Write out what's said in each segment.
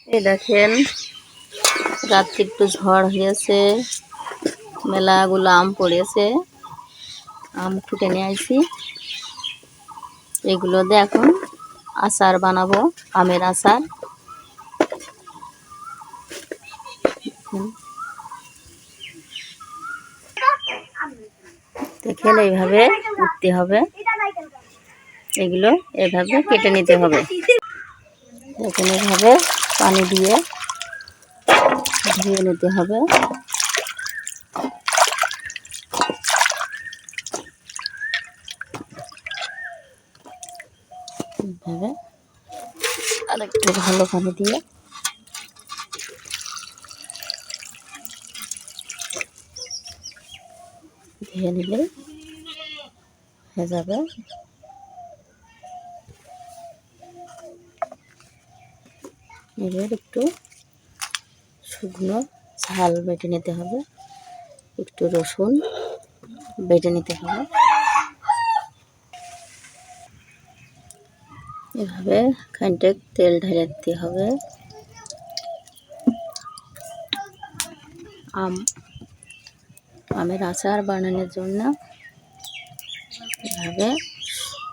এই দেখেন রাত্রে একটু ঝড় হয়েছে, মেলাগুলো আম পড়েছে, আম ফুটে নিয়ে আসি। এগুলো দিয়ে এখন আচার বানাবো, আমের আচার। দেখেন এইভাবে উঠতে হবে, এগুলো এভাবে কেটে নিতে হবে। দেখেন এভাবে পানি দিয়ে ধুয়ে নিতে হবে। এইভাবে আরেকটু ভালো পানি দিয়ে ধুয়ে নিলে হয়ে যাবে। এবার একটু শুকনো ঝাল বেটে নিতে হবে, একটু রসুন বেটে নিতে হবে। এভাবে খানিকটা তেল ঢেলে দিতে হবে। আমের আচার বানানোর জন্য এভাবে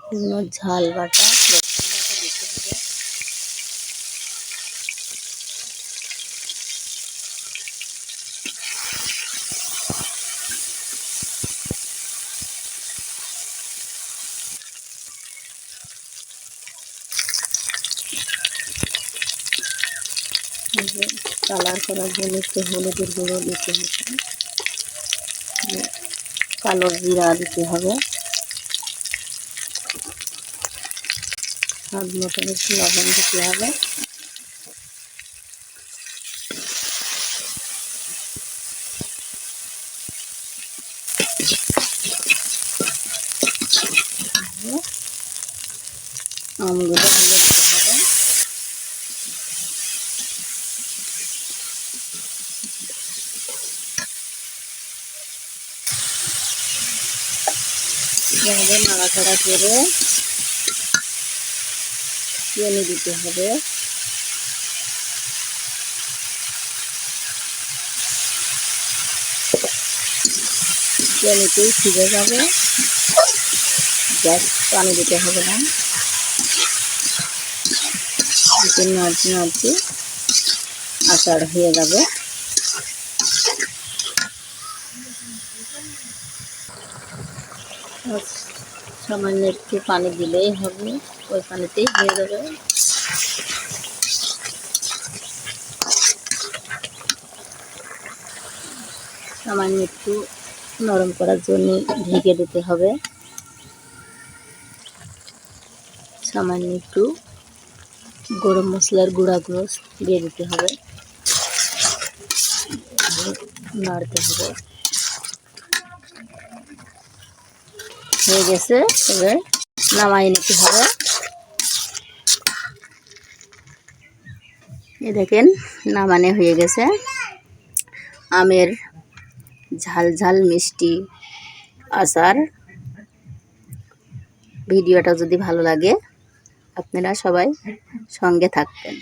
শুকনো ঝাল বাটা রসুন বাটা দিতে হবে। কালার করার জন্য একটু হলুদের গুঁড়ো দিতে হবে, কালো জিরা দিতে হবে, স্বাদ মতন একটু লবণ দিতে হবে। আমগুলো তুলে দিতে হবে। এভাবে নাড়াচাড়া করে চিনি দিতে হবে। চিনিতেই ভিজে যাবে, গ্যাস পানি দিতে হবে না। নাড়তে নাড়তে আচার হয়ে যাবে। সামান্য একটু পানি দিলেই হবে, ওই পানিতেই হয়ে যাবে। সামান্য একটু নরম করার জন্য ঢেকে দিতে হবে। সামান্য একটু গরম মশলার গুঁড়ো দিয়ে দিতে হবে, নাড়তে হবে। হয়ে গেছে, এবার নামাই নিতে হবে। এই দেখেন নামানো হয়ে গেছে আমের ঝাল ঝাল মিষ্টি আচার। ভিডিওটা যদি ভালো লাগে আপনারা সবাই সঙ্গে থাকবেন।